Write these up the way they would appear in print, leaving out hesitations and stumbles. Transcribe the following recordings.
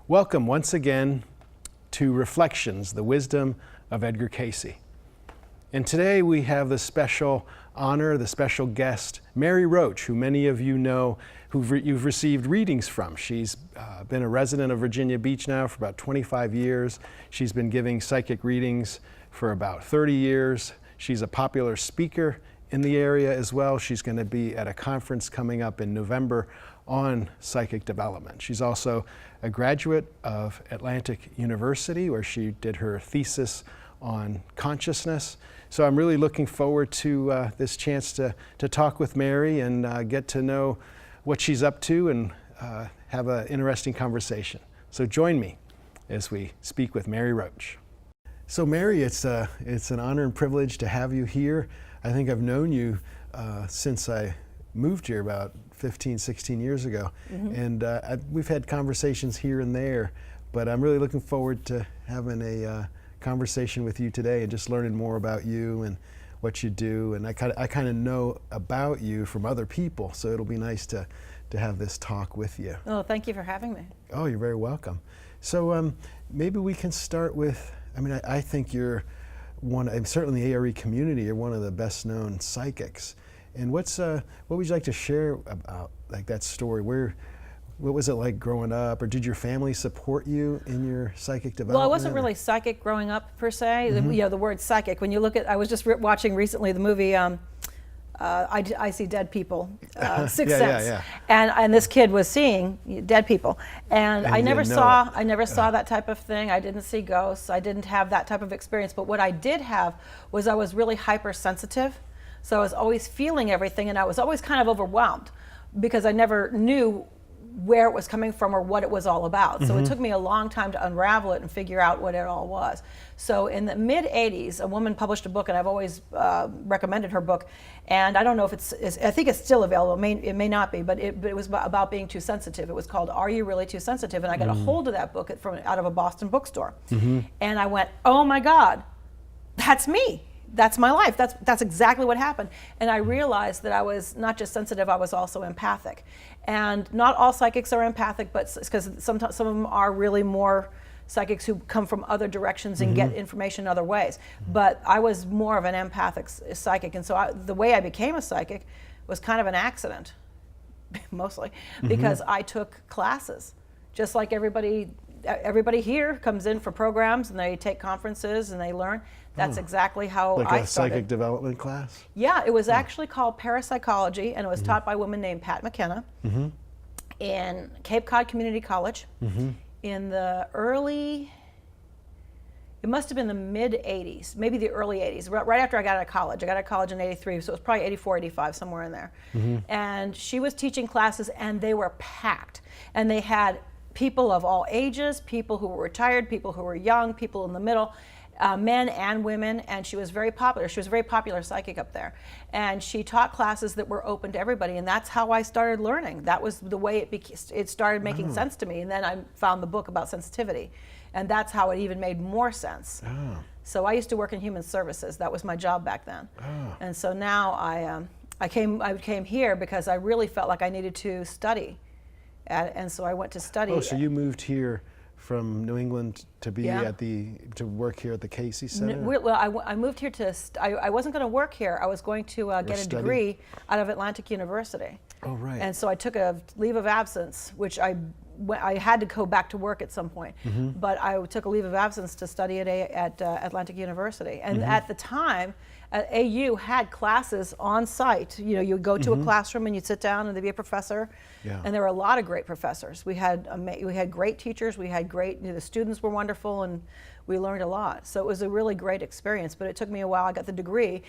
Welcome once again to Reflections, the Wisdom of Edgar Cayce. And today we have the special honor, the special guest, Mary Roach, who many of you know, you've received readings from. She's been a resident of Virginia Beach now for about 25 years. She's been giving psychic readings for about 30 years. She's a popular speaker in the area as well. She's going to be at a conference coming up in November on psychic development. She's also a graduate of Atlantic University, where she did her thesis on consciousness. So I'm really looking forward to this chance to talk with Mary and get to know what she's up to and have an interesting conversation. So join me as we speak with Mary Roach. So Mary, it's an honor and privilege to have you here. I think I've known you since I moved here about 15, 16 years ago. And we've had conversations here and there, but I'm really looking forward to having a conversation with you today and just learning more about you and what you do. And I kind of know about you from other people, so it'll be nice to have this talk with you. Oh, thank you for having me. Oh, you're very welcome. So maybe we can start with, I think you're certainly in the A.R.E. community, you're one of the best known psychics. And what would you like to share about that story? What was it like growing up, or did your family support you in your psychic development? Well, I wasn't really psychic growing up per se. The word psychic, when you look at, I was just watching recently the movie I See Dead People, Sixth Sense, and this kid was seeing dead people, and I never saw that type of thing. I didn't see ghosts. I didn't have that type of experience. But what I did have was I was really hypersensitive. So I was always feeling everything, and I was always kind of overwhelmed because I never knew where it was coming from or what it was all about. So it took me a long time to unravel it and figure out what it all was. So in the mid-'80s, a woman published a book, and I've always recommended her book. And I don't know if I think it's still available. It may not be, but it was about being too sensitive. It was called "Are You Really Too Sensitive?" And I got a hold of that book out of a Boston bookstore. And I went, oh my God, that's me. That's my life. That's exactly what happened. And I realized that I was not just sensitive, I was also empathic. And not all psychics are empathic, but because some of them are really more psychics who come from other directions and get information other ways. But I was more of an empathic psychic. And so the way I became a psychic was kind of an accident, mostly, because I took classes. Just like everybody here comes in for programs and they take conferences and they learn. That's exactly how I started. Like a psychic development class? Yeah, it was actually called parapsychology, and it was taught by a woman named Pat McKenna in Cape Cod Community College in the it must have been the mid-'80s, maybe the early '80s, right after I got out of college. I got out of college in '83, so it was probably '84, '85, somewhere in there. And she was teaching classes, and they were packed. And they had people of all ages, people who were retired, people who were young, people in the middle, men and women, and she was very popular. She was a very popular psychic up there. And she taught classes that were open to everybody, and that's how I started learning. That was the way it started making sense to me. And then I found the book about sensitivity, and that's how it even made more sense. So I used to work in human services. That was my job back then. And so now I came here because I really felt like I needed to study. And so I went to study. Oh, so you moved here from New England to be to work here at the Cayce Center? Well, I moved here I wasn't going to work here. I was going to get a degree out of Atlantic University. Oh, right. And so I took a leave of absence, which I had to go back to work at some point. But I took a leave of absence to study at Atlantic University. And at the time, AU had classes on site. You know, you would go to a classroom and you'd sit down and there'd be a professor. And there were a lot of great professors. We had great teachers. We had the students were wonderful, and we learned a lot. So it was a really great experience. But it took me a while. I got the degree.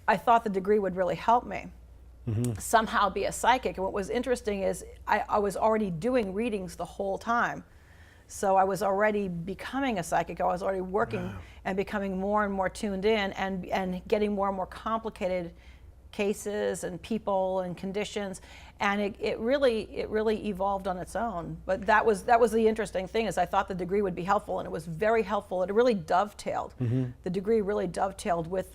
I thought the degree would really help me somehow be a psychic. And what was interesting is I was already doing readings the whole time. So I was already becoming a psychic. I was already working and becoming more and more tuned in and getting more and more complicated cases and people and conditions. And it really evolved on its own. But that was the interesting thing, is I thought the degree would be helpful, and it was very helpful. It really dovetailed. The degree really dovetailed with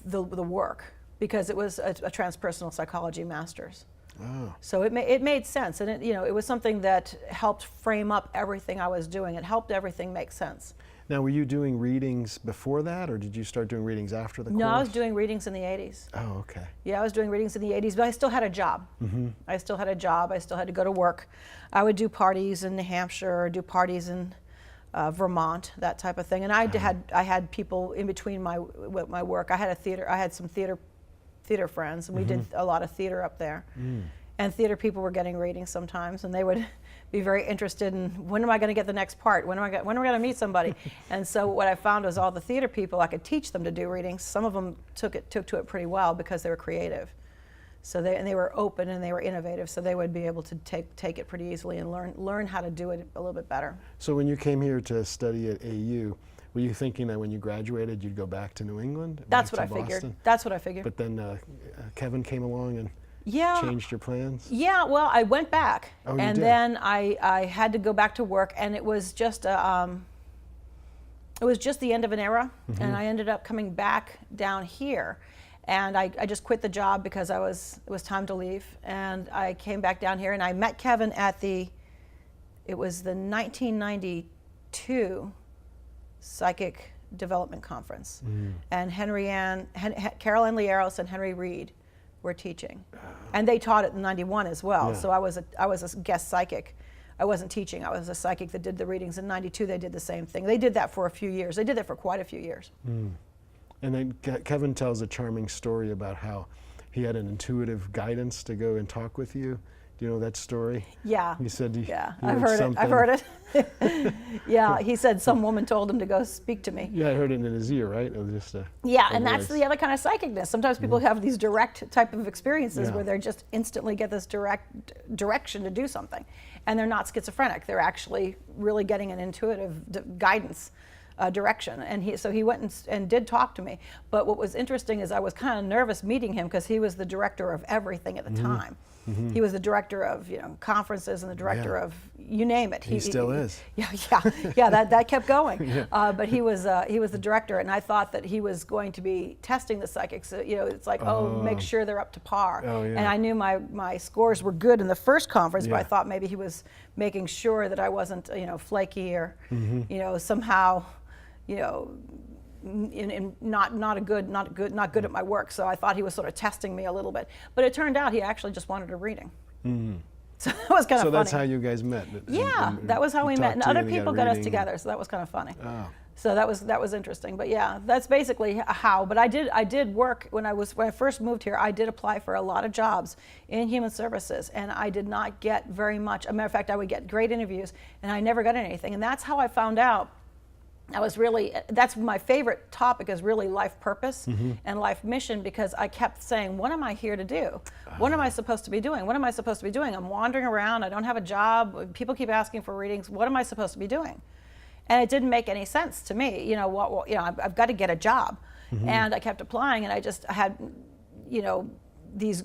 the work, because it was a transpersonal psychology master's. Oh. So it made sense, and it was something that helped frame up everything I was doing. It helped everything make sense. Now, were you doing readings before that, or did you start doing readings after the course? No, I was doing readings in the 80s. Oh, okay. Yeah, I was doing readings in the 80s, but I still had a job. I still had a job. I still had to go to work. I would do parties in New Hampshire, or do parties in Vermont, that type of thing. And I had people in between my work. I had some theater friends, and we did a lot of theater up there. And theater people were getting readings sometimes, and they would be very interested in, when am I going to get the next part? When am I going to meet somebody? And so what I found was all the theater people, I could teach them to do readings. Some of them took to it pretty well because they were creative. So they were open and they were innovative, so they would be able to take it pretty easily and learn how to do it a little bit better. So when you came here to study at AU, were you thinking that when you graduated you'd go back to New England? That's what I figured. That's what I figured. But then Kevin came along and changed your plans? Yeah, well, I went back, and then I had to go back to work, and it was just the end of an era, and I ended up coming back down here, and I just quit the job because it was time to leave, and I came back down here, and I met Kevin at it was the 1992 Psychic Development Conference, and Carol Ann Lieros and Henry Reed were teaching, and they taught it in '91 as well. Yeah. So I was a guest psychic. I wasn't teaching. I was a psychic that did the readings. In '92, they did the same thing. They did that for a few years. They did that for quite a few years. And then Kevin tells a charming story about how he had an intuitive guidance to go and talk with you. Do you know that story? Yeah. He said I've heard it. I've heard it. Yeah, he said some woman told him to go speak to me. Yeah, I heard it in his ear, right? It was just and that's the other kind of psychicness. Sometimes people have these direct type of experiences where they just instantly get this direction to do something, and they're not schizophrenic. They're actually really getting an intuitive guidance. Direction, and so he went and did talk to me. But what was interesting is I was kind of nervous meeting him because he was the director of everything at the time. He was the director of conferences and the director of you name it. He still is. Yeah. That kept going. But he was the director, and I thought that he was going to be testing the psychics. It's like make sure they're up to par. And I knew my scores were good in the first conference, but I thought maybe he was making sure that I wasn't flaky or somehow. Not good at my work. So I thought he was sort of testing me a little bit. But it turned out he actually just wanted a reading. So that was kind of funny. So that's how you guys met. That was how we met. And other people got us together. So that was kind of funny. Oh. So that was interesting. But yeah, that's basically how. But I did work when I first moved here. I did apply for a lot of jobs in human services, and I did not get very much. As a matter of fact, I would get great interviews, and I never got anything. And that's how I found out. That's my favorite topic is really life purpose and life mission, because I kept saying, what am I here to do? What am I supposed to be doing? What am I supposed to be doing? I'm wandering around. I don't have a job. People keep asking for readings. What am I supposed to be doing? And it didn't make any sense to me. I've got to get a job. And I kept applying, and I had, these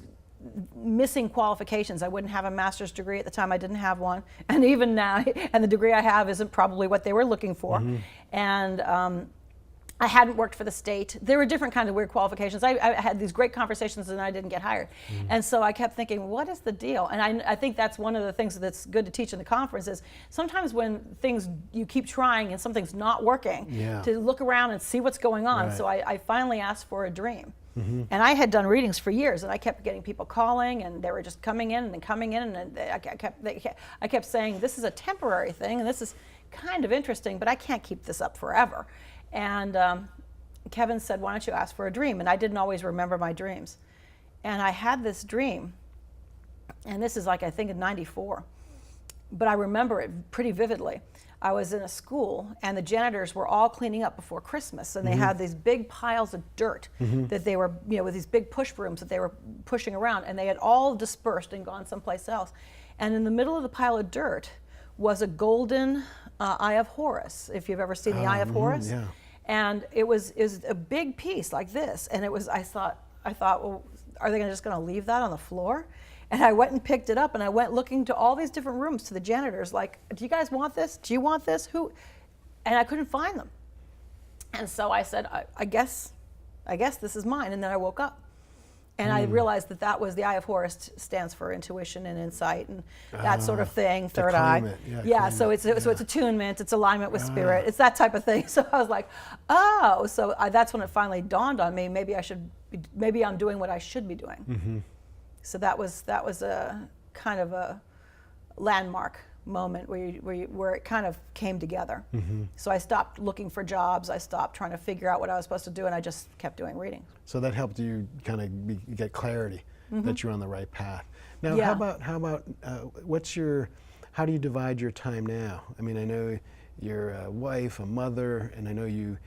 missing qualifications. I wouldn't have a master's degree at the time. I didn't have one, and even now, and the degree I have isn't probably what they were looking for. And I hadn't worked for the state. There were different kinds of weird qualifications. I had these great conversations, and I didn't get hired. And so I kept thinking, what is the deal? And I think that's one of the things that's good to teach in the conference is sometimes when you keep trying and something's not working, to look around and see what's going on. Right. So I finally asked for a dream. And I had done readings for years, and I kept getting people calling, and they were just coming in, and I kept saying, this is a temporary thing, and this is kind of interesting, but I can't keep this up forever. And Kevin said, why don't you ask for a dream? And I didn't always remember my dreams. And I had this dream, and this is I think in '94, but I remember it pretty vividly. I was in a school, and the janitors were all cleaning up before Christmas, and they had these big piles of dirt that they were, with these big push brooms that they were pushing around, and they had all dispersed and gone someplace else. And in the middle of the pile of dirt was a golden Eye of Horus, if you've ever seen the Eye of Horus. Yeah. And it was a big piece like this, and I thought, well, are they just going to leave that on the floor? And I went and picked it up, and I went looking to all these different rooms, to the janitors, like, do you guys want this? Do you want this? Who? And I couldn't find them. And so I said, I guess this is mine. And then I woke up. And I realized that that was the Eye of Horus stands for intuition and insight and that sort of thing, third eye. Yeah, so it's attunement, it's alignment with spirit, it's that type of thing. So I was like, oh, so that's when it finally dawned on me. Maybe I'm doing what I should be doing. So that was a kind of a landmark moment where it kind of came together. So I stopped looking for jobs. I stopped trying to figure out what I was supposed to do, and I just kept doing readings. So that helped you kind of get clarity that you're on the right path. Now, how about how do you divide your time now? I mean, I know you're a wife, a mother, and I know you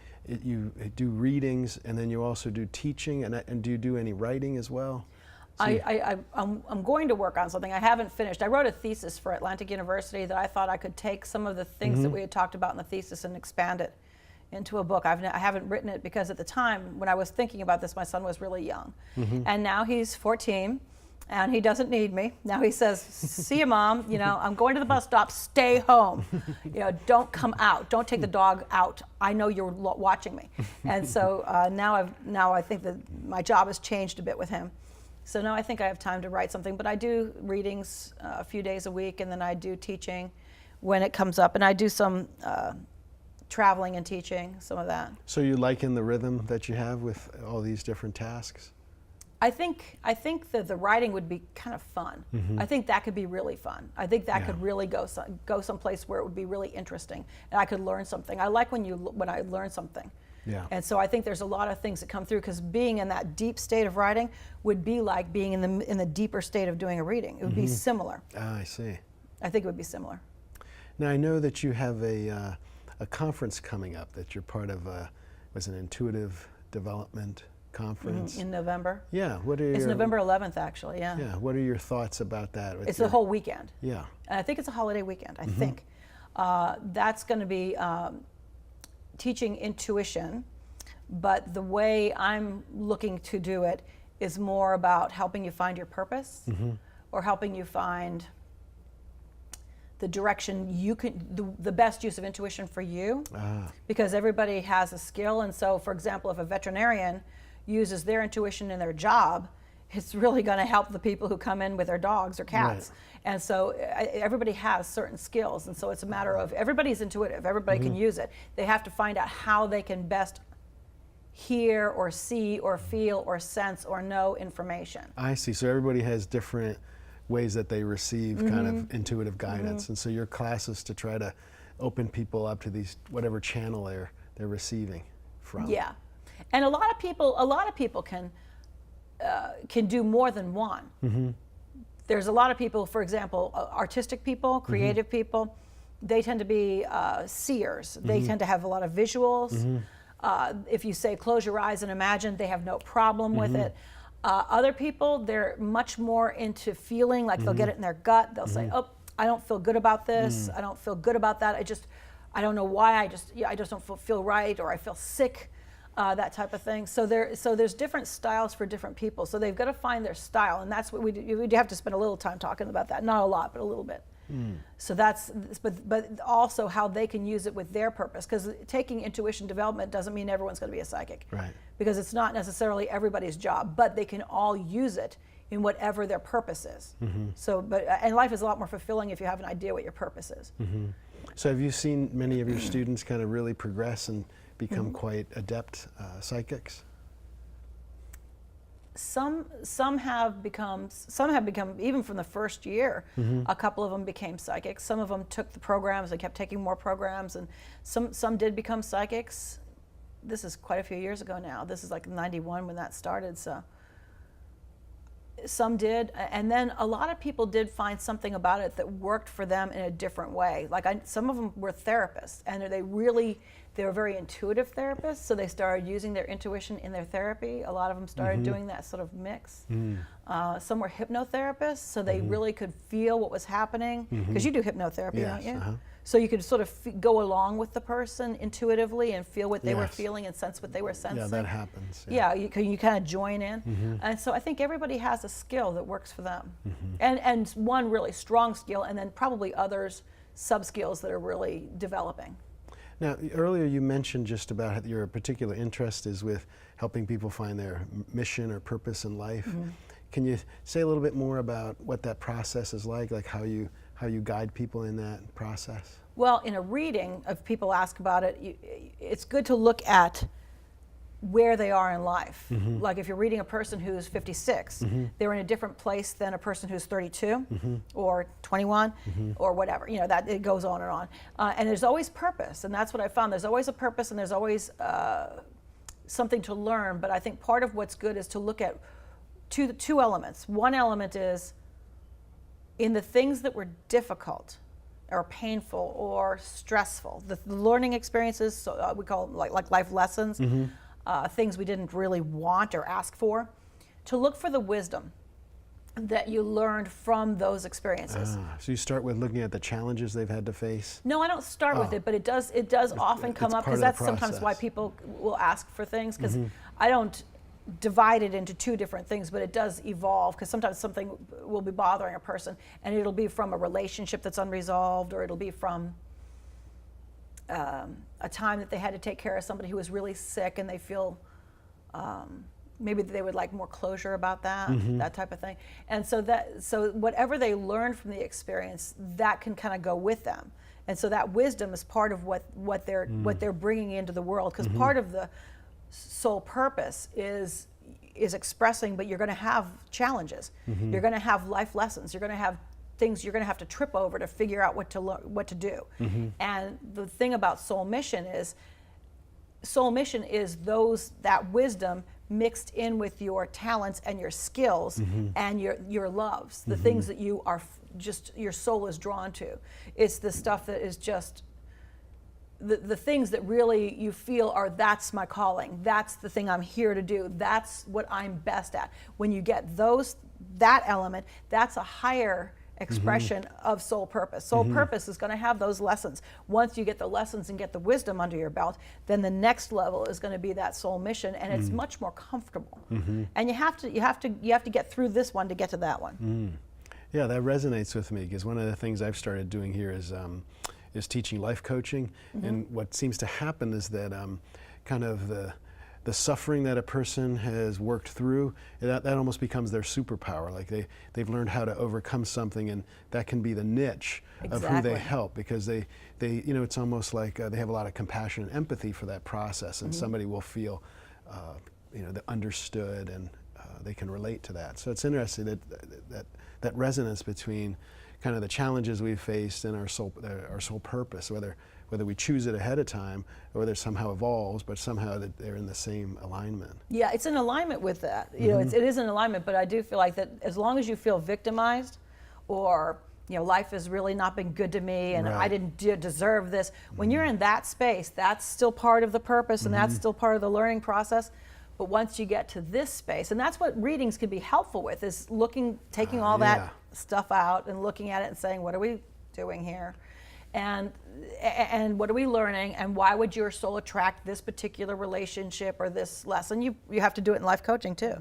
do readings, and then you also do teaching, and do you do any writing as well? I'm going to work on something. I haven't finished. I wrote a thesis for Atlantic University that I thought I could take some of the things that we had talked about in the thesis and expand it into a book. I haven't written it because at the time when I was thinking about this, my son was really young. And now he's 14 and he doesn't need me. Now he says, see you, Mom, I'm going to the bus stop, stay home. Don't come out, don't take the dog out. I know you're watching me. And so now I think that my job has changed a bit with him. So now I think I have time to write something, but I do readings a few days a week, and then I do teaching when it comes up, and I do some traveling and teaching, some of that. So you liking the rhythm that you have with all these different tasks? I think that the writing would be kind of fun. I think that could be really fun. I think that could really go someplace where it would be really interesting, and I could learn something. I like when I learn something. Yeah. And so I think there's a lot of things that come through, because being in that deep state of writing would be like being in the deeper state of doing a reading. It would be similar. Ah, I see. I think it would be similar. Now I know that you have a conference coming up that you're part of. Was an intuitive development conference in November. Yeah. It's November 11th, actually. Yeah. Yeah. What are your thoughts about that? It's a whole weekend. Yeah. And I think it's a holiday weekend. I think that's going to be teaching intuition, but the way I'm looking to do it is more about helping you find your purpose, or helping you find the direction you can, the best use of intuition for you, because everybody has a skill. And so, for example, if a veterinarian uses their intuition in their job, it's really going to help the people who come in with their dogs or cats. Right. And so everybody has certain skills, and so it's a matter of everybody's intuitive, everybody can use it. They have to find out how they can best hear or see or feel or sense or know information. I see. So everybody has different ways that they receive kind of intuitive guidance, and so your class is to try to open people up to these whatever channel they're receiving from. Yeah, and a lot of people can do more than one. There's a lot of people, for example, artistic people, creative people, they tend to be seers. They tend to have a lot of visuals. If you say close your eyes and imagine, they have no problem with it. Other people, they're much more into feeling, like they'll get it in their gut. They'll say, oh, I don't feel good about this. I don't feel good about that. I don't know why, I just don't feel right, or I feel sick. That type of thing. So there's different styles for different people. So they've got to find their style, and that's what we do. We have to spend a little time talking about that. Not a lot, but a little bit. So but also how they can use it with their purpose. Because taking intuition development doesn't mean everyone's going to be a psychic. Right. Because it's not necessarily everybody's job, but they can all use it in whatever their purpose is. And life is a lot more fulfilling if you have an idea what your purpose is. So have you seen many of your students kind of really progress and become quite adept psychics? Some have become even from the first year. A couple of them became psychics. Some of them took the programs and kept taking more programs, and some did become psychics. This is quite a few years ago now. This is like '91 when that started. So some did, and then a lot of people did find something about it that worked for them in a different way. Like some of them were therapists, and they were very intuitive therapists, so they started using their intuition in their therapy. A lot of them started doing that sort of mix. Some were hypnotherapists, so they really could feel what was happening, because you do hypnotherapy, don't you? So you could sort of go along with the person intuitively and feel what they were feeling and sense what they were sensing. Yeah, that happens. Yeah, you kind of join in. And so I think everybody has a skill that works for them. And one really strong skill, and then probably others, sub-skills that are really developing. Now, earlier you mentioned just about your particular interest is with helping people find their mission or purpose in life. Can you say a little bit more about what that process is like how you guide people in that process? Well, in a reading, if people ask about it, it's good to look at where they are in life. Like if you're reading a person who's 56, they're in a different place than a person who's 32 or 21 or whatever. You know, that it goes on and on. And there's always purpose, and that's what I found. There's always a purpose, and there's always something to learn. But I think part of what's good is to look at two elements. One element is in the things that were difficult or painful or stressful, the learning experiences, so we call them like life lessons, things we didn't really want or ask for, to look for the wisdom that you learned from those experiences. So you start with looking at the challenges they've had to face? No, I don't start with it, but it does often come up, because that's sometimes why people will ask for things, because I don't divide it into two different things, but it does evolve, because sometimes something will be bothering a person and it'll be from a relationship that's unresolved, or it'll be from a time that they had to take care of somebody who was really sick and they feel maybe they would like more closure about that, that type of thing. And so whatever they learn from the experience, that can kind of go with them. And so that wisdom is part of what they're bringing into the world, because part of the soul purpose is expressing, but you're going to have challenges. You're going to have life lessons. You're going to have things you're going to have to trip over to figure out what to do. And the thing about soul mission is that wisdom mixed in with your talents and your skills and your loves, the things that you are just your soul is drawn to. It's the stuff that is just the things that really you feel are, that's my calling, that's the thing I'm here to do, that's what I'm best at. When you get that element, that's a higher expression of soul purpose. Soul purpose is going to have those lessons. Once you get the lessons and get the wisdom under your belt, then the next level is going to be that soul mission, and it's much more comfortable. And you have to get through this one to get to that one. Yeah, that resonates with me, because one of the things I've started doing here is teaching life coaching, and what seems to happen is that kind of the suffering that a person has worked through, that almost becomes their superpower. Like they've learned how to overcome something, and that can be the niche of who they help, because they it's almost like they have a lot of compassion and empathy for that process, and somebody will feel understood, and they can relate to that. So it's interesting that resonance between kind of the challenges we've faced and our soul purpose, whether we choose it ahead of time or whether it somehow evolves, but somehow that they're in the same alignment. Yeah, it's in alignment with that. You know, it is in alignment, but I do feel like that as long as you feel victimized, or life has really not been good to me, and I didn't deserve this. When you're in that space, that's still part of the purpose, and that's still part of the learning process. But once you get to this space, and that's what readings can be helpful with, is taking all that stuff out and looking at it and saying, what are we doing here? And what are we learning, and why would your soul attract this particular relationship or this lesson? You have to do it in life coaching too.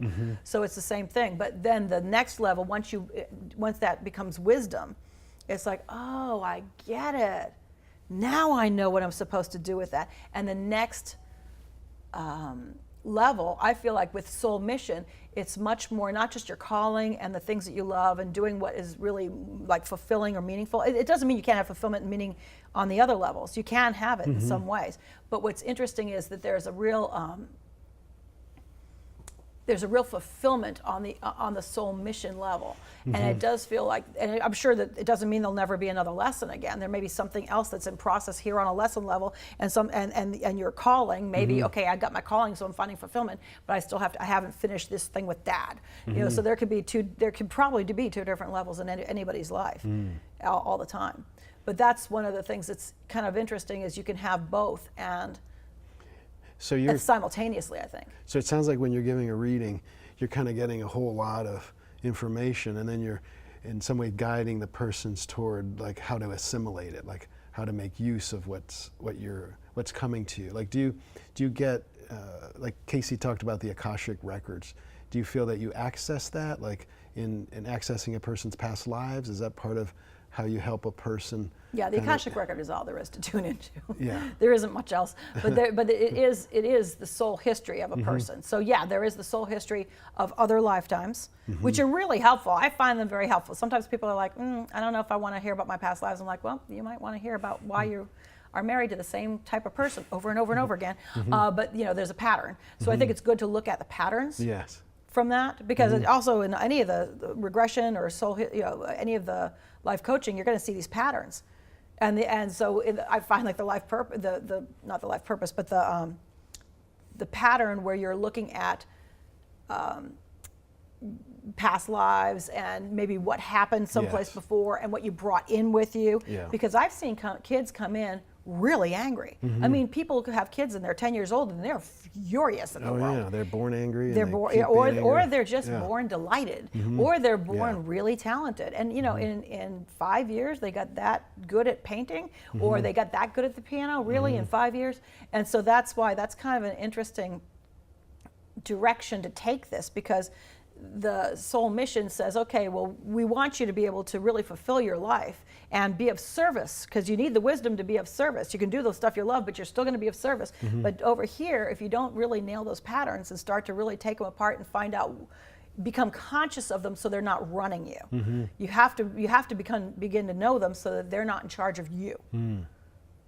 So it's the same thing. But then the next level, once that becomes wisdom, it's like, oh, I get it. Now I know what I'm supposed to do with that. And the next level, I feel like with soul mission, it's much more not just your calling and the things that you love and doing what is really like fulfilling or meaningful. It doesn't mean you can't have fulfillment and meaning on the other levels. You can have it in some ways. But what's interesting is that there's a real fulfillment on the soul mission level. And it does feel like, and I'm sure that it doesn't mean there'll never be another lesson again. There may be something else that's in process here on a lesson level, and your calling, maybe, okay, I got my calling, so I'm finding fulfillment, but I haven't finished this thing with Dad. So there could probably be two different levels in anybody's life all the time. But that's one of the things that's kind of interesting, is you can have both, and simultaneously, I think. So it sounds like when you're giving a reading, you're kind of getting a whole lot of information, and then you're in some way guiding the persons toward like how to assimilate it, like how to make use of what's coming to you. Like do you get like Cayce talked about the Akashic records. Do you feel that you access that, like in accessing a person's past lives? Is that part of how you help a person Yeah, the Akashic record is all there is to tune into. Yeah. There isn't much else, but it is the soul history of a person. So yeah, there is the soul history of other lifetimes, which are really helpful. I find them very helpful. Sometimes people are like, I don't know if I want to hear about my past lives. I'm like, well, you might want to hear about why you are married to the same type of person over and over and over again. But there's a pattern. So I think it's good to look at the patterns. Yes. From that, because it also in any of the regression or soul, any of the life coaching, you're going to see these patterns. And so I find like the life purpose, not the life purpose, but the pattern where you're looking at past lives and maybe what happened someplace before and what you brought in with you. Yeah. Because I've seen kids come in really angry. I mean, people could have kids and they're 10 years old and they're furious at the world. Yeah, they're born angry. They're and born, they keep being or angry. they're just born delighted, or they're born really talented. And in 5 years they got that good at painting, or they got that good at the piano. Really, in 5 years, and so that's why that's kind of an interesting direction to take this, because the soul mission says, okay, well, we want you to be able to really fulfill your life and be of service, because you need the wisdom to be of service. You can do the stuff you love, but you're still going to be of service. But over here, if you don't really nail those patterns and start to really take them apart and find out, become conscious of them so they're not running you. You have to begin to know them so that they're not in charge of you.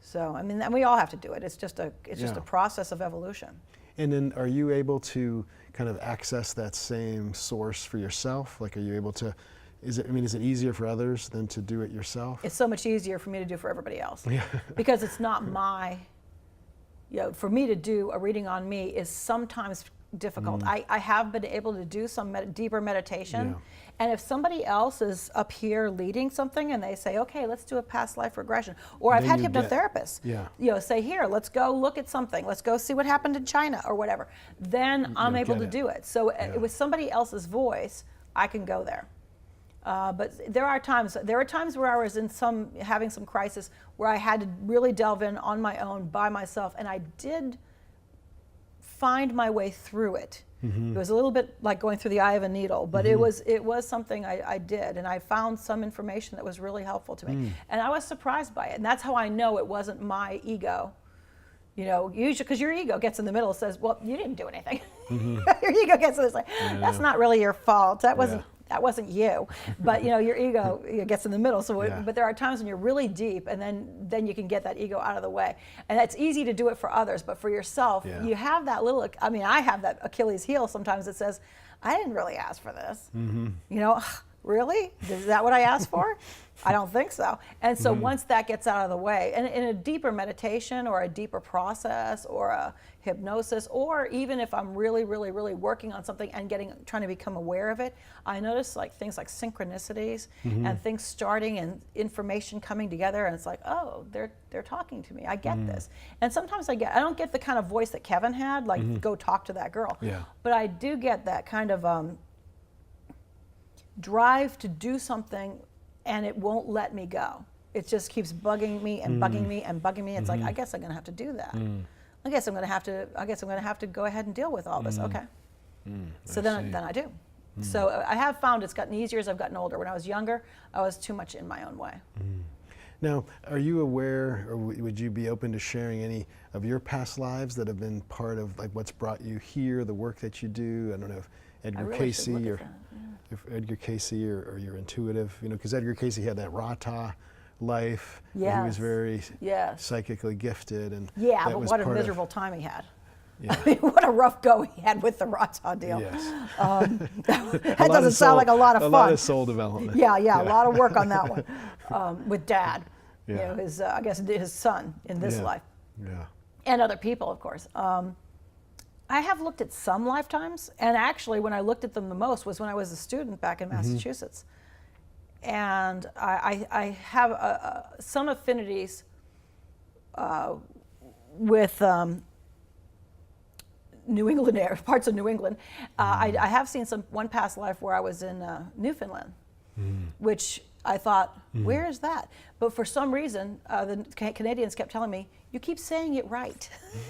So, I mean, and we all have to do it. It's just a process of evolution. And then are you able to kind of access that same source for yourself? Like, are you able to, is it easier for others than to do it yourself? It's so much easier for me to do for everybody else. Because it's not for me to do a reading on me is sometimes difficult. I have been able to do some deeper meditation. And if somebody else is up here leading something and they say, okay, let's do a past life regression, or I've had hypnotherapists, say, here, let's go look at something, let's go see what happened in China or whatever, then I'm able to do it. So with somebody else's voice, I can go there. But there are times where I was having some crisis where I had to really delve in on my own by myself, and I did find my way through it. It was a little bit like going through the eye of a needle, but it was something I did, and I found some information that was really helpful to me, and I was surprised by it, and that's how I know it wasn't my ego. Usually, because your ego gets in the middle and says, well, you didn't do anything. Your ego gets in, it's like, that's not really your fault. That wasn't you. But your ego gets in the middle. So, but there are times when you're really deep, and then you can get that ego out of the way. And it's easy to do it for others, but for yourself, you have that little. I mean, I have that Achilles heel sometimes that says, I didn't really ask for this. Really? Is that what I asked for? I don't think so. And so once that gets out of the way, and in a deeper meditation or a deeper process or a hypnosis, or even if I'm really, really, really working on something and trying to become aware of it, I notice things like synchronicities and things starting and information coming together, and it's like, oh, they're talking to me. I get this. And sometimes I don't get the kind of voice that Kevin had, like go talk to that girl. But I do get that kind of drive to do something, and it won't let me go. It just keeps bugging me and bugging me and bugging me. It's like, I guess I'm going to have to do that. I guess I'm going to have to go ahead and deal with all this. Okay. So then I do. So I have found it's gotten easier as I've gotten older. When I was younger, I was too much in my own way. Now, are you aware, or would you be open to sharing any of your past lives that have been part of what's brought you here, the work that you do? I don't know if Edgar Cayce or if Edgar Cayce or you're intuitive, because Edgar Cayce had that Rata life. He was very psychically gifted, and but what a miserable time he had. I mean, what a rough go he had with the Rata deal. That doesn't sound like a lot of fun. A lot of soul development. A lot of work on that one with Dad. His I guess his son in this life. And other people, of course. I have looked at some lifetimes, and actually when I looked at them the most was when I was a student back in Massachusetts. And I have some affinities with New England parts of New England. I have seen one past life where I was in Newfoundland, which I thought, where is that? But for some reason, the Canadians kept telling me, you keep saying it right.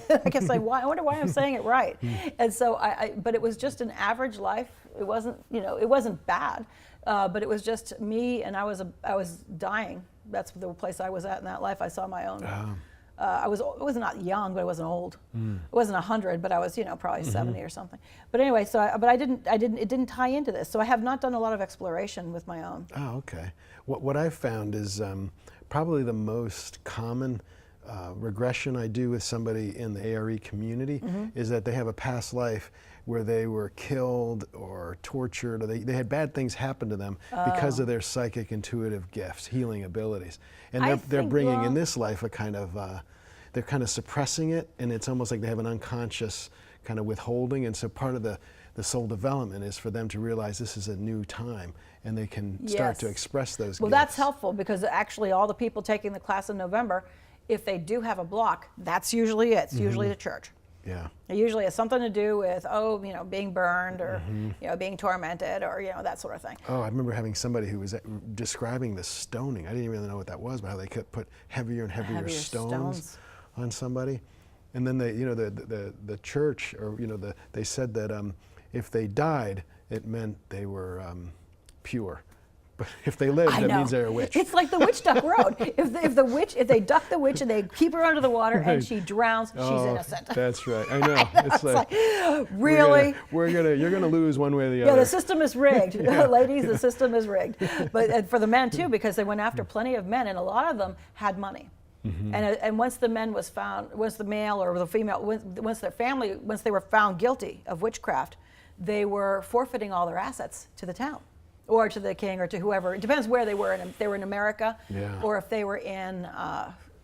I guess I wonder why I'm saying it right. And so but it was just an average life. It wasn't, it wasn't bad, but it was just me, and I was dying that's the place I was at in that life. I saw my own. I was not young, but I wasn't old. I wasn't 100, but I was, probably 70 or something. But anyway, so it didn't tie into this. So I have not done a lot of exploration with my own. Oh, okay. What I've found is probably the most common regression I do with somebody in the A.R.E. community is that they have a past life where they were killed or tortured, or they had bad things happen to them because of their psychic intuitive gifts, healing abilities. And they're bringing in this life a kind of, they're kind of suppressing it, and it's almost like they have an unconscious kind of withholding. And so part of the soul development is for them to realize this is a new time, and they can start to express those Well, gifts. that's helpful, because actually all the people taking the class in November, if they do have a block, that's usually it. It's usually the church. Yeah. It usually has something to do with, being burned, or, being tormented, or, that sort of thing. Oh, I remember having somebody who was describing the stoning. I didn't even know what that was, but how they could put heavier and heavier stones on somebody. And then the church, or they said that if they died, it meant they were pure. But if they lived, that means they're a witch. It's like the witch duck road. If they duck the witch and they keep her under the water and she drowns, she's innocent. That's right. I know. It's like really? You're gonna lose one way or the other. Yeah, the system is rigged, ladies. The system is rigged. But for the men too, because they went after plenty of men, and a lot of them had money. And once the man was found, once the male or the female, once they were found guilty of witchcraft, they were forfeiting all their assets to the town, or to the king, or to whoever. It depends where they were. If they were in America, or if they were in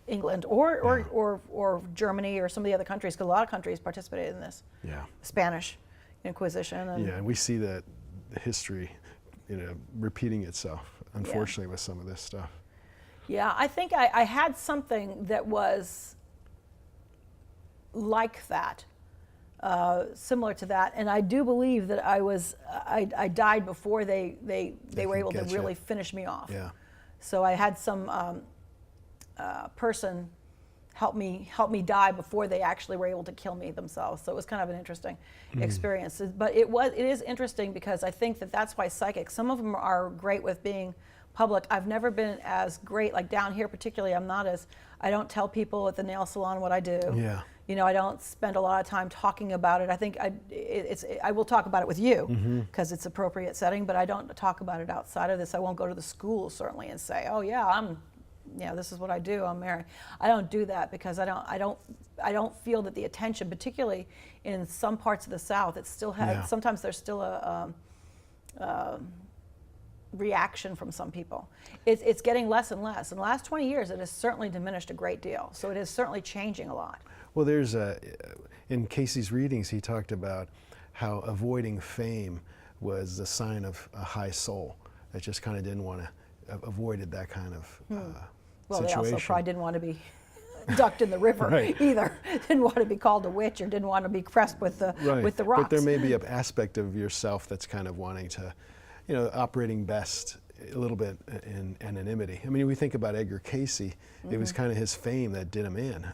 England, or Germany, or some of the other countries, because a lot of countries participated in this. Yeah. Spanish Inquisition. And we see that history, repeating itself, unfortunately, with some of this stuff. Yeah, I think I had something that was like that. Similar to that, and I do believe that I died before they were able to really finish me off. Yeah. So I had some person help me die before they actually were able to kill me themselves. So it was kind of an interesting experience. But it is interesting, because I think that's why psychics, some of them are great with being public. I've never been as great, like down here particularly, I don't tell people at the nail salon what I do. Yeah. I don't spend a lot of time talking about it. I think I will talk about it with you, because it's appropriate setting, but I don't talk about it outside of this. I won't go to the school certainly and say, oh yeah, this is what I do, I'm Mary. I don't do that, because I don't feel that the attention, particularly in some parts of the South, it still has, sometimes there's still a reaction from some people. It's getting less and less. In the last 20 years, it has certainly diminished a great deal. So it is certainly changing a lot. Well, there's in Cayce's readings, he talked about how avoiding fame was a sign of a high soul that just kind of didn't want to, avoided that kind of well, situation. They also probably didn't want to be ducked in the river either. Didn't want to be called a witch, or didn't want to be pressed with the rocks. But there may be an aspect of yourself that's kind of wanting to, operating best a little bit in anonymity. I mean, we think about Edgar Cayce. It was kind of his fame that did him in.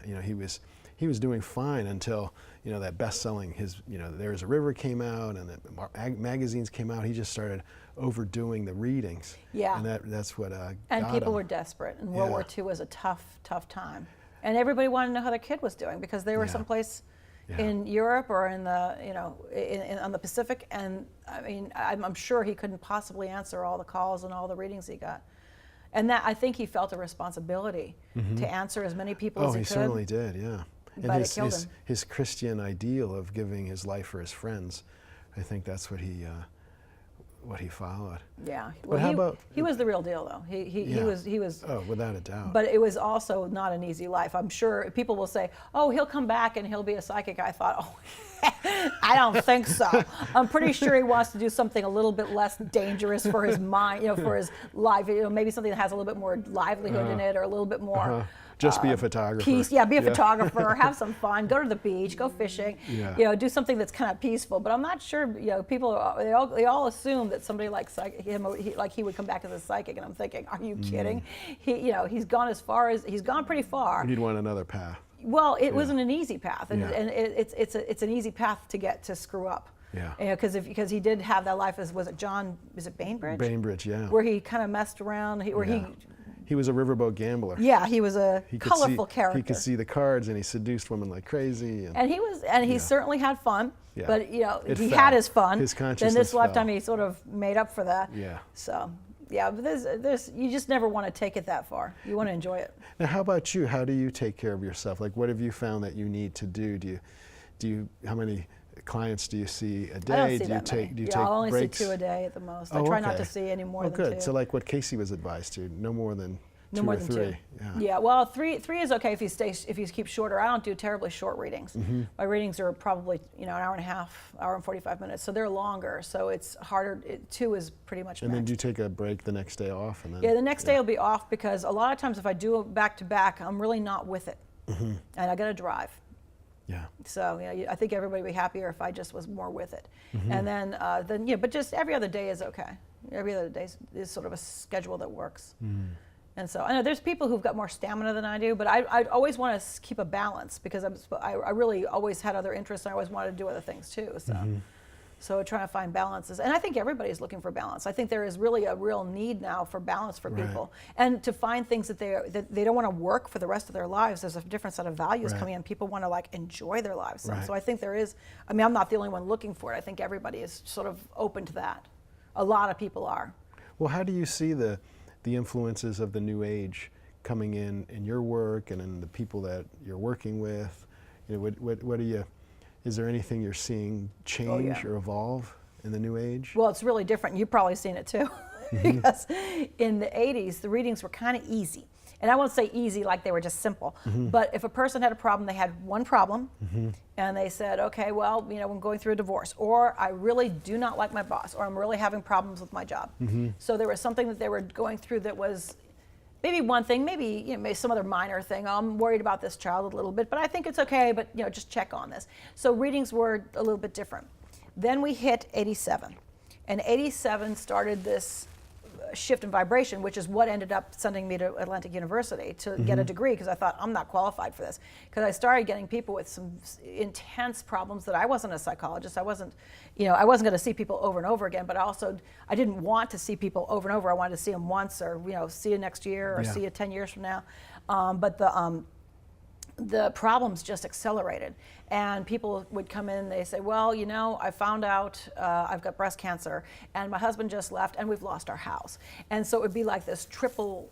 He was doing fine until that best-selling There's a River came out, and the magazines came out. He just started overdoing the readings. Yeah. And that's what and got people him. were desperate, and World War II was a tough time. And everybody wanted to know how their kid was doing, because they were someplace in Europe, or in the on the Pacific, and I mean, I'm sure he couldn't possibly answer all the calls and all the readings he got. And that, I think he felt a responsibility to answer as many people as he could. Oh, he certainly did, yeah. And But it killed him. his Christian ideal of giving his life for his friends, I think that's what he followed. Yeah. But how about he was the real deal, though. He was. Oh, without a doubt. But it was also not an easy life. I'm sure people will say, "Oh, he'll come back and he'll be a psychic." I thought, "Oh, I don't think so." I'm pretty sure he wants to do something a little bit less dangerous for his mind, for his life. Maybe something that has a little bit more livelihood in it, or a little bit more. Just be a photographer. Peace, be a photographer, have some fun, go to the beach, go fishing, do something that's kind of peaceful. But I'm not sure, people, they all assume that somebody like he would come back as a psychic, and I'm thinking, are you kidding? He's gone pretty far. You'd want another path. Well, it wasn't an easy path, and it's an easy path to get to screw up. Yeah. Because he did have that life as, was it Bainbridge? Bainbridge, yeah. Where he kind of messed around, he He was a riverboat gambler. Yeah, he was a colorful character. He could see the cards, and he seduced women like crazy. And he certainly had fun. Yeah. But he fell. had his fun. His consciousness Then this fell. lifetime he sort of made up for that. Yeah. So yeah, but there's you just never want to take it that far. You want to enjoy it. Now, how about you? How do you take care of yourself? Like, what have you found that you need to do? How many clients do you see a day? I don't see do you that take many. do you Yeah, take I'll only breaks? see 2 a day at the most. Oh, I try not okay. to see any more Oh, than good. 2. So like what Cayce was advised to, no more than No 2 more or than 3. 2. Yeah. Yeah, well, three is okay if you keep shorter. I don't do terribly short readings. My readings are probably an hour and a half, hour and 45 minutes, so they're longer. So it's harder. 2 is pretty much. And max. then do you take a break the next day off? And then, Yeah, the next day will be off because a lot of times if I do it back to back, I'm really not with it, and I got to drive. Yeah. So I think everybody would be happier if I just was more with it. And then but just every other day is okay. Every other day is sort of a schedule that works. And so I know there's people who've got more stamina than I do, but I always want to keep a balance because I really always had other interests and I always wanted to do other things too. So trying to find balances. And I think everybody's looking for balance. I think there is really a real need now for balance for people. And to find things that they don't want to work for the rest of their lives. There's a different set of values coming in. People want to enjoy their lives. So I think there is, I'm not the only one looking for it. I think everybody is sort of open to that. A lot of people are. Well, how do you see the influences of the New Age coming in your work and in the people that you're working with? What do you? Is there anything you're seeing change or evolve in the New Age? Well, it's really different. You've probably seen it too. Because in the 80s, the readings were kind of easy. And I won't say easy like they were just simple. But if a person had a problem, they had one problem, and they said, okay, well, I'm going through a divorce, or I really do not like my boss, or I'm really having problems with my job. So there was something that they were going through that was maybe one thing, maybe some other minor thing. Oh, I'm worried about this child a little bit, but I think it's okay, but just check on this. So readings were a little bit different. Then we hit 87. And 87 started this shift in vibration, which is what ended up sending me to Atlantic University to get a degree, because I thought I'm not qualified for this. Because I started getting people with some intense problems that I wasn't a psychologist. I wasn't going to see people over and over again, but I didn't want to see people over and over. I wanted to see them once, or see you next year, or see you 10 years from now. But the problems just accelerated, and people would come in and they say, well, I found out I've got breast cancer, and my husband just left, and we've lost our house. And so it would be like this triple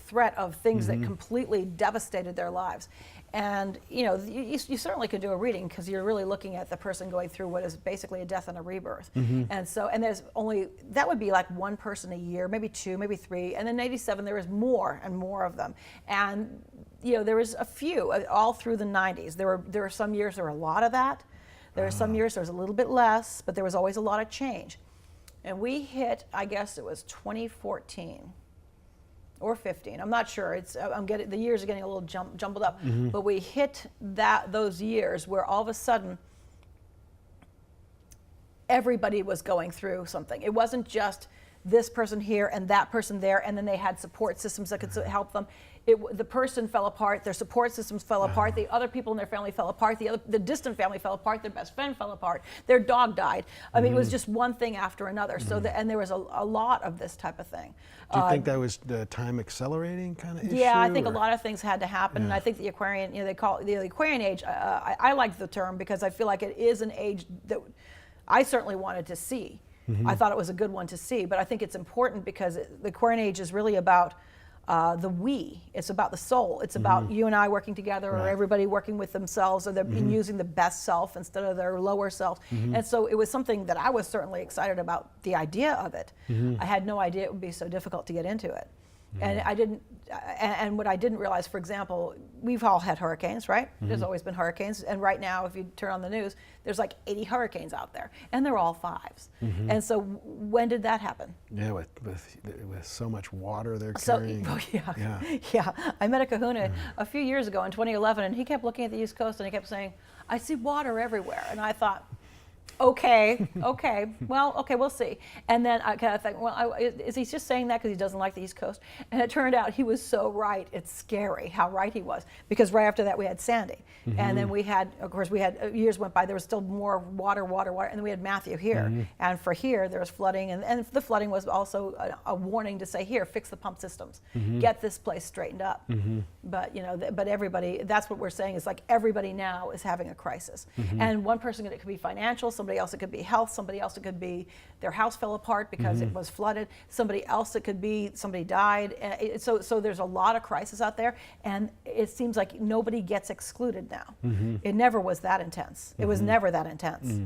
threat of things that completely devastated their lives. And you certainly could do a reading because you're really looking at the person going through what is basically a death and a rebirth. And there's only, that would be like one person a year, maybe 2, maybe 3. And in 87 there was more and more of them. And there was a few all through the 90s. There were some years there were a lot of that. There were some years there was a little bit less, but there was always a lot of change. And we hit, I guess it was 2014. Or 15, I'm not sure. The years are getting a little jumbled up. But we hit those years where all of a sudden everybody was going through something. It wasn't just this person here and that person there, and then they had support systems that could help them. The person fell apart, their support systems fell apart, the other people in their family fell apart, the distant family fell apart, their best friend fell apart, their dog died. I mean, it was just one thing after another. So and there was a lot of this type of thing. Do you think that was the time accelerating kind of issue? Yeah, I think a lot of things had to happen. And I think the Aquarian, they call it the Aquarian age. I like the term because I feel like it is an age that I certainly wanted to see. I thought it was a good one to see, but I think it's important because the Aquarian age is really about the we. It's about the soul. It's about you and I working together, or everybody working with themselves, or using the best self instead of their lower self. And so it was something that I was certainly excited about, the idea of it. I had no idea it would be so difficult to get into it. And I didn't, and what I didn't realize, for example, we've all had hurricanes, right? There's always been hurricanes, and right now, if you turn on the news, there's like 80 hurricanes out there, and they're all 5s. And so, when did that happen? Yeah, with so much water they're carrying. Yeah. I met a kahuna a few years ago in 2011, and he kept looking at the East Coast, and he kept saying, "I see water everywhere," and I thought, okay, we'll see. And then I kind of think, well, is he just saying that because he doesn't like the East Coast? And it turned out he was so right. It's scary how right he was, because right after that we had Sandy. And then we had, of course, years went by, there was still more water, and then we had Matthew here. And for here, there was flooding, and the flooding was also a warning to say, here, fix the pump systems, get this place straightened up. But, but everybody, that's what we're saying, is like everybody now is having a crisis. And one person, it could be financial, somebody else it could be health, somebody else it could be their house fell apart because it was flooded, somebody else it could be somebody died. So there's a lot of crisis out there, and it seems like nobody gets excluded now. It never was that intense. It was never that intense.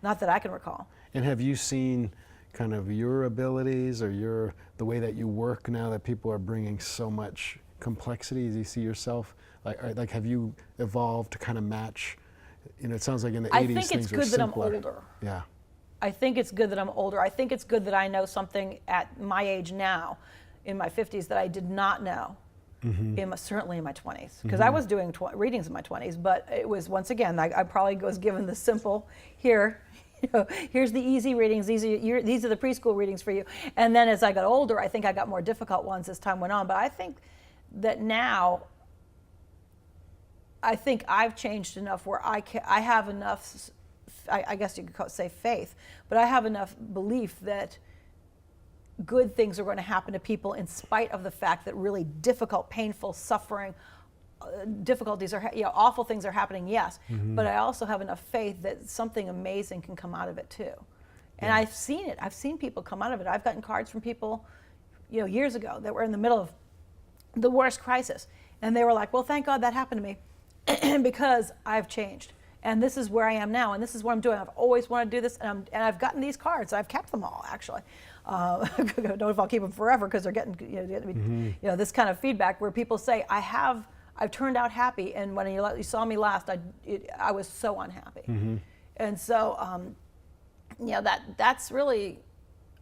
Not that I can recall. And have you seen kind of your abilities or the way that you work now that people are bringing so much complexity? Do you see yourself, like have you evolved to kind of match? It sounds like in the 80s I think things it's were good that I'm simpler. older. Yeah. I think it's good that I'm older. I think it's good that I know something at my age now, in my 50s, that I did not know. Certainly in my 20s, because I was doing readings in my 20s, but it was, once again, I probably was given the simple, here's the easy readings, these are the preschool readings for you. And then as I got older, I think I got more difficult ones as time went on. But I think that now, I think I've changed enough where I have enough, I guess you could say faith, but I have enough belief that good things are going to happen to people in spite of the fact that really difficult, painful, suffering, difficulties are, awful things are happening, yes. But I also have enough faith that something amazing can come out of it too. And I've seen it. I've seen people come out of it. I've gotten cards from people, years ago that were in the middle of the worst crisis. And they were like, well, thank God that happened to me because I've changed. And this is where I am now, and this is what I'm doing. I've always wanted to do this, and I've gotten these cards. I've kept them all, actually. I don't know if I'll keep them forever, because they're getting, this kind of feedback where people say, I've turned out happy, and when you saw me last, I was so unhappy. And so, that's really,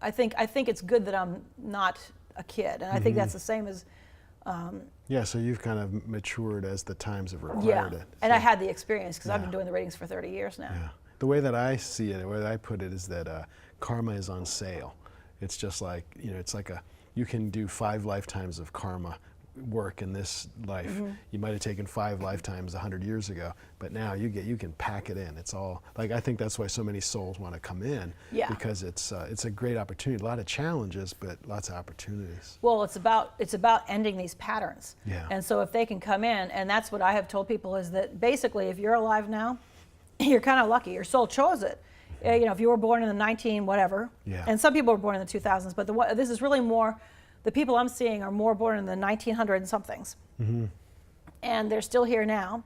I think it's good that I'm not a kid, and I think that's the same as. So you've kind of matured as the times have required it. And I had the experience, because I've been doing the readings for 30 years now. Yeah. The way that I see it, the way that I put it, is that karma is on sale. It's just like, it's like you can do 5 lifetimes of karma work in this life. You might have taken 5 lifetimes 100 years ago, but now you can pack it in. It's all, like, I think that's why so many souls want to come in, because it's a great opportunity. A lot of challenges, but lots of opportunities. Well, it's about ending these patterns. Yeah. And so if they can come in, and that's what I have told people, is that basically if you're alive now, you're kind of lucky. Your soul chose it. If you were born in the 19 whatever, and some people were born in the 2000s, but this is really more. The people I'm seeing are more born in the 1900 somethings, and they're still here now,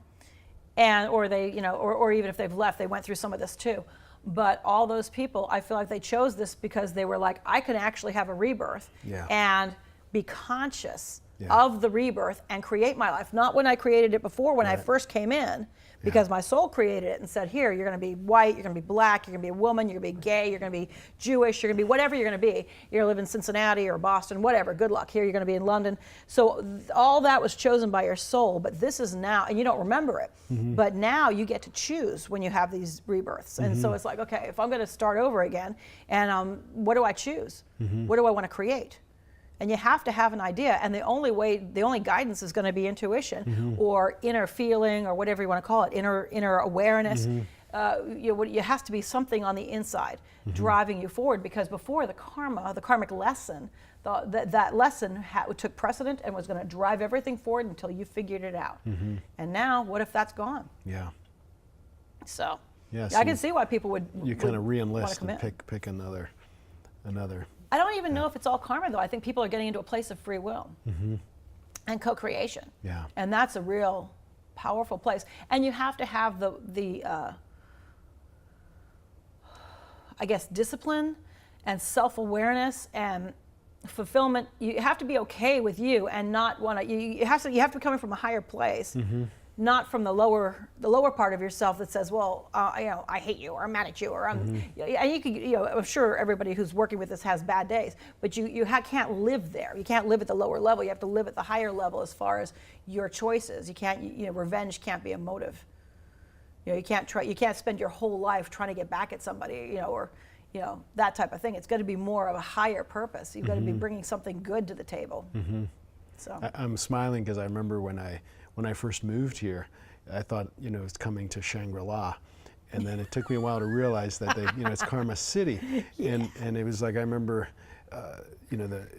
or they, or even if they've left, they went through some of this too. But all those people, I feel like they chose this because they were like, I can actually have a rebirth and be conscious of the rebirth and create my life. Not when I created it before, when I first came in, because my soul created it and said, here, you're going to be white, you're going to be black, you're going to be a woman, you're going to be gay, you're going to be Jewish, you're going to be whatever you're going to be. You're going to live in Cincinnati or Boston, whatever, good luck. Here, you're going to be in London. So all that was chosen by your soul, but this is now, and you don't remember it, but now you get to choose when you have these rebirths. And so it's like, okay, if I'm going to start over again, and what do I choose? What do I want to create? And you have to have an idea, and the only guidance is going to be intuition or inner feeling, or whatever you want to call it, inner awareness. It has to be something on the inside driving you forward, because before the karmic lesson, that lesson took precedent and was going to drive everything forward until you figured it out. And now, what if that's gone? Yeah. So, yes, I can see why people would. You kind of re-enlist and pick another. I don't even know if it's all karma, though. I think people are getting into a place of free will and co-creation. Yeah. And that's a real powerful place. And you have to have the I guess, discipline and self-awareness and fulfillment. You have to be okay with you and not want to. You have to be coming from a higher place. Not from the lower part of yourself that says, well, I hate you, or I'm mad at you, or I'm. And you can, I'm sure everybody who's working with this has bad days, but you can't live there. You can't live at the lower level. You have to live at the higher level as far as your choices. You can't. Revenge can't be a motive. You can't spend your whole life trying to get back at somebody, or that type of thing. It's got to be more of a higher purpose. You've got to be bringing something good to the table. So I'm smiling because I remember when I first moved here, I thought it was coming to Shangri-La, and then it took me a while to realize that it's Karma City, and it was like I remember.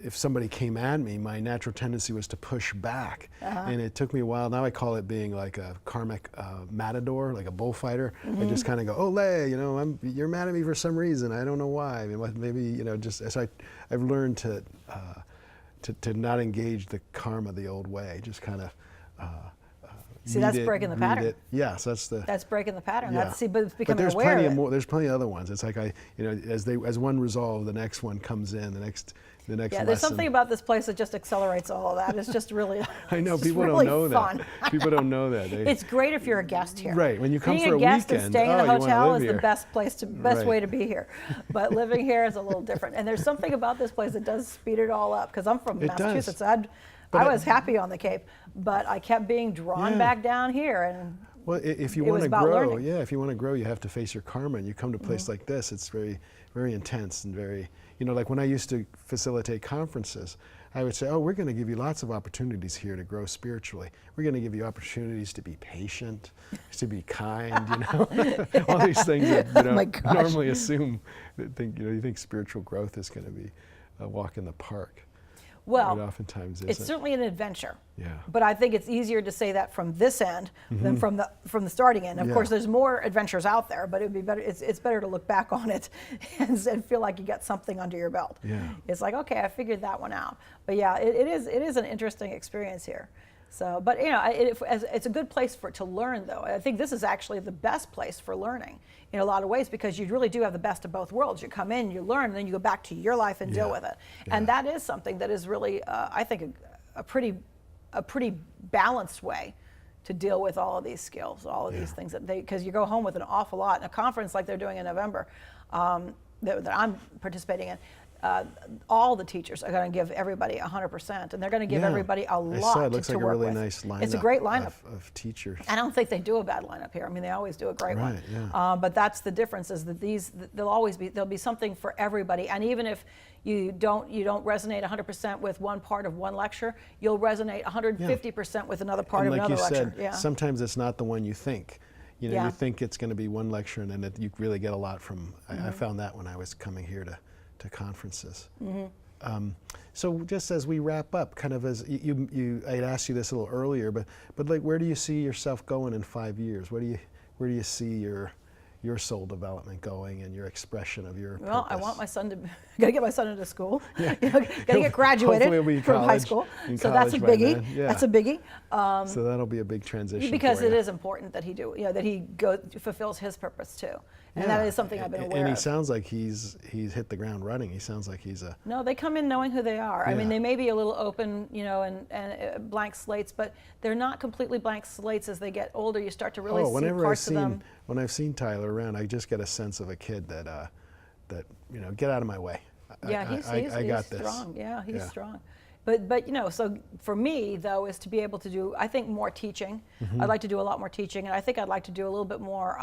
If somebody came at me, my natural tendency was to push back, and it took me a while. Now I call it being like a karmic matador, like a bullfighter. I just kind of go, "Ole, you're mad at me for some reason. I don't know why. I mean, maybe just as I've learned to not engage the karma the old way. Just kind of see, that's breaking the pattern. Yes, that's breaking the pattern. Yeah. But it's becoming there's aware plenty of it. more. There's plenty of other ones. It's like as one resolve, the next one comes in. The next Yeah, lesson. there's something about this place that just accelerates all of that. It's just really. I know it's people really don't know fun. that. People don't know that. It's great if you're a guest here. Right, when you come Being for a a guest weekend, and staying in the you wanna hotel live is here. the best Right. way to be here. But living here is a little different. And there's something about this place that does speed it all up. Because I'm from It does. Massachusetts. I was happy on the Cape, but I kept being drawn back down here. And well, if you it want was to about grow, learning. if you want to grow, you have to face your karma. And you come to a place like this, it's very, very intense and very, like when I used to facilitate conferences, I would say, we're going to give you lots of opportunities here to grow spiritually. We're going to give you opportunities to be patient, to be kind, all these things that you don't normally assume. You think spiritual growth is going to be a walk in the park. Well, it oftentimes it's isn't. certainly an adventure. Yeah. But I think it's easier to say that from this end than from the starting end. Of course, there's more adventures out there, but it'd be better. It's better to look back on it and feel like you got something under your belt. Yeah. It's like, okay, I figured that one out. But yeah, it is an interesting experience here. So, but it's a good place to learn, though. I think this is actually the best place for learning in a lot of ways, because you really do have the best of both worlds. You come in, you learn, and then you go back to your life and deal with it. Yeah. And that is something that is really, I think, a pretty balanced way to deal with all of these skills, all of these things because you go home with an awful lot. In a conference like they're doing in November, that I'm participating in. All the teachers are going to give everybody 100%, and they're going to give everybody a lot to work with. I saw it. Looks like a really nice lineup. It's a great lineup of teachers. I don't think they do a bad lineup here. I mean, they always do a great one. Yeah. But that's the difference, is that there'll be something for everybody. And even if you don't resonate 100% with one part of one lecture, you'll resonate 150% with another part of another lecture. Like you said, sometimes it's not the one you think. You think it's going to be one lecture, and then you really get a lot from. I found that when I was coming here to conferences. So just as we wrap up, kind of as I had asked you this a little earlier, but like, where do you see yourself going in 5 years? Where do you see your soul development going and your expression of your Well, purpose? I want my son to, gotta get my son into school. Gotta get graduated from high school. So that's a biggie. That's a biggie. So that'll be a big transition. Because for it you. is important that he fulfills his purpose too. And that is something I've been aware of. And he sounds like he's hit the ground running. He sounds like he's a... No, they come in knowing who they are. I mean, they may be a little open, and blank slates, but they're not completely blank slates. As they get older, you start to really see parts of them. When I've seen Tyler around, I just get a sense of a kid that get out of my way. Yeah, he's strong. Yeah, he's strong. But so for me, though, is to be able to do, I think, more teaching. I'd like to do a lot more teaching, and I think I'd like to do a little bit more,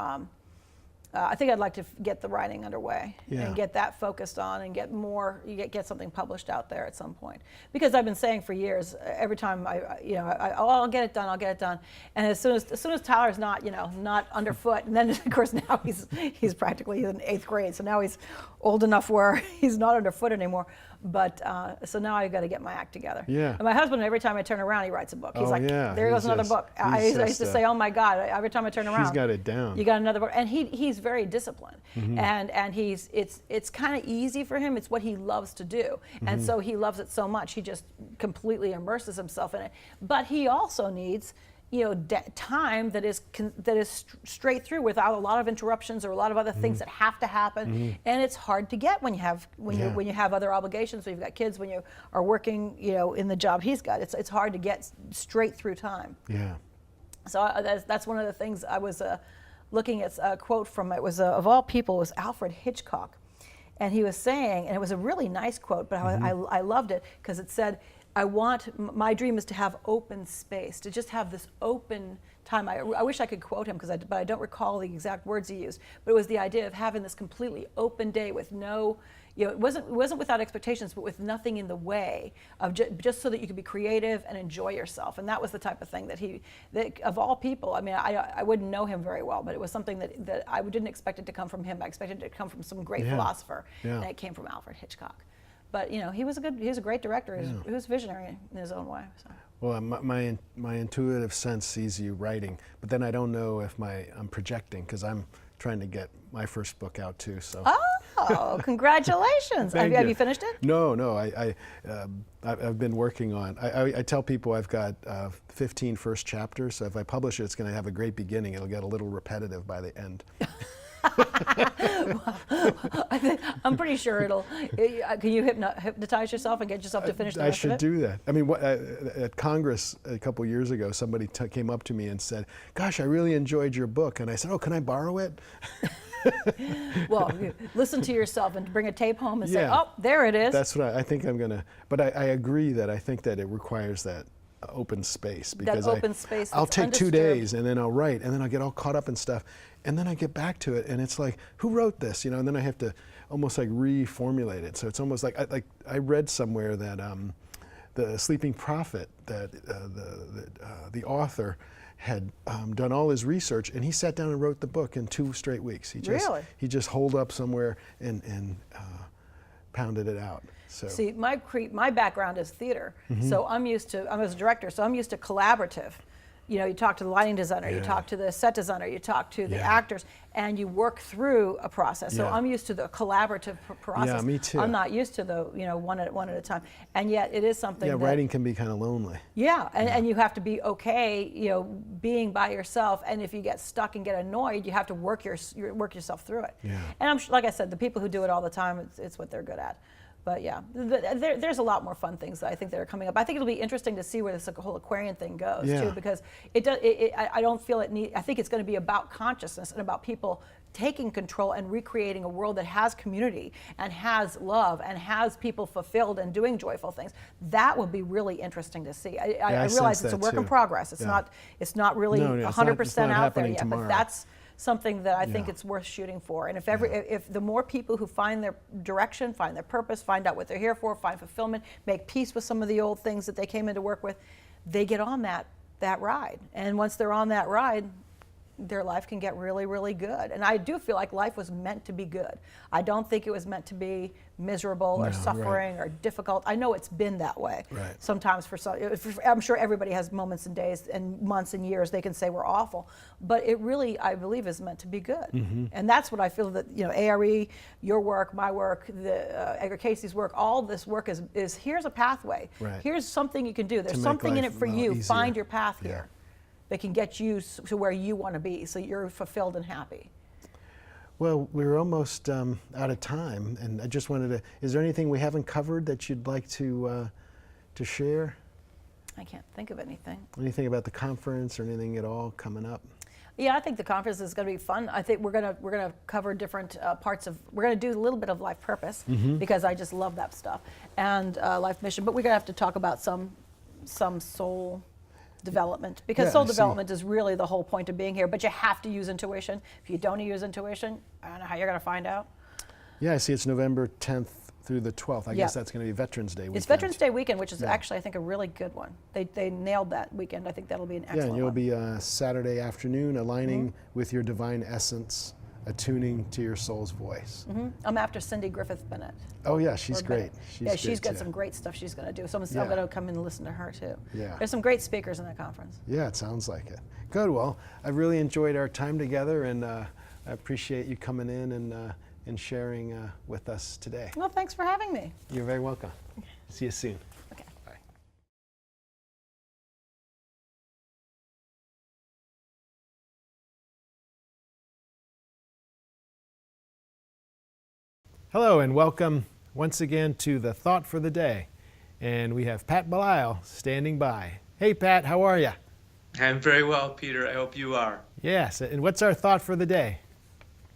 I think I'd like to get the writing underway and get that focused on, and get something published out there at some point. Because I've been saying for years, every time I'll get it done, and as soon as Tyler's not underfoot, and then of course now he's practically in 8th grade, so now he's old enough where he's not underfoot anymore. But so now I've got to get my act together. Yeah. And my husband, every time I turn around, he writes a book. He's there goes another book. I used to say, oh my God, every time I turn around, he's got it down. You got another book, and he's very disciplined, and it's kind of easy for him. It's what he loves to do, and so he loves it so much. He just completely immerses himself in it. But he also needs time that is straight through, without a lot of interruptions or a lot of other things that have to happen, and it's hard to get when you have other obligations. So you've got kids, when you are working, in the job he's got. It's hard to get straight through time. Yeah. So that's one of the things I was looking at. A quote from, it was of all people, it was Alfred Hitchcock, and he was saying, and it was a really nice quote, but I loved it because it said, my dream is to have open space, to just have this open time. I wish I could quote him, but I don't recall the exact words he used. But it was the idea of having this completely open day with no, it wasn't without expectations, but with nothing in the way of just so that you could be creative and enjoy yourself. And that was the type of thing that of all people, I mean, I wouldn't know him very well, but it was something that I didn't expect it to come from him. I expected it to come from some great philosopher, and it came from Alfred Hitchcock. But he was a great director. He was visionary in his own way. So. Well, my intuitive sense sees you writing, but then I don't know if I'm projecting, because I'm trying to get my first book out too. So. Oh, congratulations! Have you finished it? No. I've been working on. I tell people I've got 15 first chapters. So if I publish it, it's going to have a great beginning. It'll get a little repetitive by the end. I'm pretty sure it'll. Can you hypnotize yourself and get yourself to finish the rest of it? I should do that. I mean, at Congress a couple years ago, somebody came up to me and said, "Gosh, I really enjoyed your book." And I said, "Oh, can I borrow it?" Well, listen to yourself and bring a tape home and say, "Oh, there it is." That's what I think I'm gonna. But I agree that I think that it requires that open space, because I'll take 2 days and then I'll write and then I'll get all caught up in stuff and then I get back to it and it's like, who wrote this, and then I have to almost like reformulate it. So it's almost like I read somewhere that the Sleeping Prophet, that the author had done all his research and he sat down and wrote the book in 2 straight weeks. He just holed up somewhere and pounded it out. So. See, my background is theater, so I'm a director, so I'm used to collaborative. You talk to the lighting designer, you talk to the set designer, you talk to the actors, and you work through a process. So I'm used to the collaborative process. Yeah, me too. I'm not used to the one at a time, and yet it is something. Yeah, writing can be kind of lonely. Yeah, and you have to be okay, being by yourself. And if you get stuck and get annoyed, you have to work yourself through it. Yeah. And like I said, the people who do it all the time, it's what they're good at. But yeah, there's a lot more fun things that I think that are coming up. I think it'll be interesting to see where this whole Aquarian thing goes too, because I don't feel I think it's going to be about consciousness and about people taking control and recreating a world that has community and has love and has people fulfilled and doing joyful things. That would be really interesting to see. I realize it's a work in progress. It's not really 100% out there yet, tomorrow. but that's something that I think it's worth shooting for. And if the more people who find their direction, find their purpose, find out what they're here for, find fulfillment, make peace with some of the old things that they came in to work with, they get on that ride. And once they're on that ride, their life can get really, really good. And I do feel like life was meant to be good. I don't think it was meant to be miserable or suffering or difficult. I know it's been that way. Right. Sometimes I'm sure everybody has moments and days and months and years they can say we're awful, but it really, I believe, is meant to be good. And that's what I feel that, A.R.E., your work, my work, Edgar Cayce's work, all this work is here's a pathway. Right. Here's something you can do. There's something in it for you. Easier. Find your path here that can get you to where you want to be, so you're fulfilled and happy. Well, we're almost out of time, and I just wanted to, is there anything we haven't covered that you'd like to share? I can't think of anything. Anything about the conference or anything at all coming up? Yeah, I think the conference is going to be fun. I think we're gonna cover different parts of. We're going to do a little bit of life purpose because I just love that stuff, and life mission. But we're going to have to talk about some soul development, because soul development is really the whole point of being here. But you have to use intuition. If you don't use intuition, I don't know how you're going to find out. Yeah, I see it's November 10th through the 12th. I guess that's going to be Veterans Day weekend. It's Veterans Day weekend, which is actually, I think, a really good one. They nailed that weekend. I think that'll be an excellent one. Yeah, and you'll be Saturday afternoon aligning with your divine essence, attuning to your soul's voice. I'm after Cindy Griffith-Bennett. Oh yeah, she's great. She's got some great stuff she's going to do. So I'm going to come in and listen to her too. Yeah. There's some great speakers in that conference. Yeah, it sounds like it. Good. Well, I've really enjoyed our time together, and I appreciate you coming in and sharing with us today. Well, thanks for having me. You're very welcome. See you soon. Okay. Bye. Hello and welcome once again to the Thought for the Day. And we have Pat Belisle standing by. Hey Pat, how are you? I'm very well, Peter. I hope you are. Yes, and what's our thought for the day?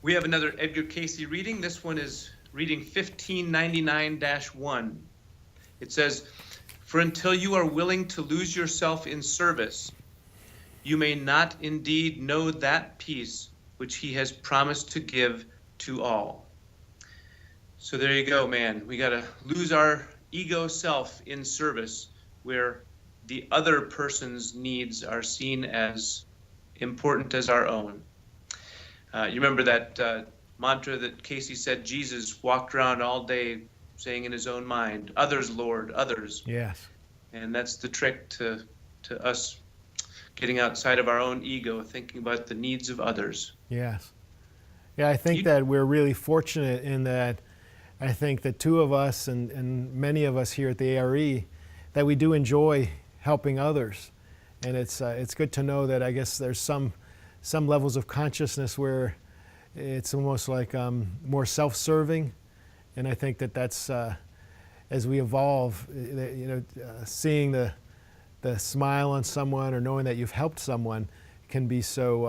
We have another Edgar Cayce reading. This one is reading 1599-1. It says, For until you are willing to lose yourself in service, you may not indeed know that peace which he has promised to give to all. So there you go, man. We got to lose our ego self in service, where the other person's needs are seen as important as our own. You remember that mantra that Cayce said Jesus walked around all day saying in his own mind, others, Lord, others. Yes. And that's the trick to us getting outside of our own ego, thinking about the needs of others. Yes. Yeah, I think that we're really fortunate in that I think the two of us and many of us here at the A.R.E. that we do enjoy helping others. And it's good to know that I guess there's some levels of consciousness where it's almost like more self-serving. And I think that's as we evolve, seeing the smile on someone or knowing that you've helped someone can be so,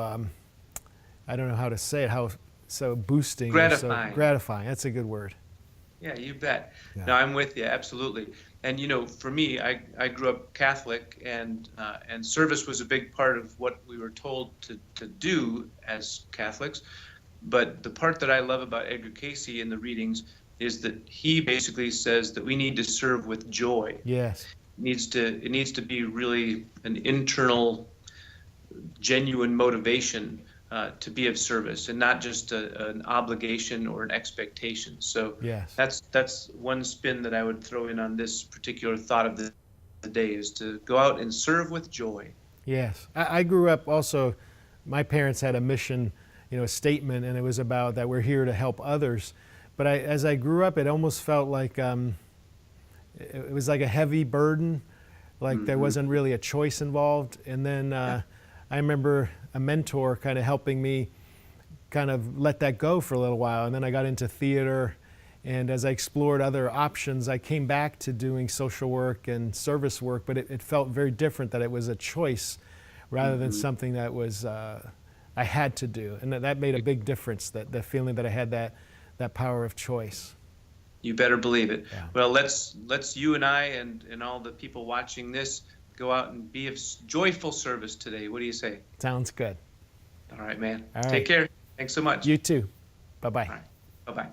I don't know how to say it, so boosting. Gratifying. So gratifying, that's a good word. Yeah, you bet. Yeah. No, I'm with you, absolutely. And for me, I grew up Catholic, and service was a big part of what we were told to do as Catholics. But the part that I love about Edgar Cayce in the readings is that he basically says that we need to serve with joy. Yes. It needs to be really an internal, genuine motivation to be of service, and not just an obligation or an expectation. So yes. That's one spin that I would throw in on this particular thought of the day, is to go out and serve with joy. Yes. I grew up also, my parents had a mission, statement, and it was about that we're here to help others. But as I grew up, it almost felt like it was like a heavy burden, like there wasn't really a choice involved. And then I remember a mentor kind of helping me kind of let that go for a little while. And then I got into theater, and as I explored other options, I came back to doing social work and service work, but it felt very different, that it was a choice rather than something that was I had to do. And that made a big difference, that the feeling that I had that power of choice. You better believe it. Yeah. Well, let's you and I and all the people watching this go out and be of joyful service today. What do you say? Sounds good. All right, man. All right. Take care. Thanks so much. You too. Bye-bye. All right. Bye-bye.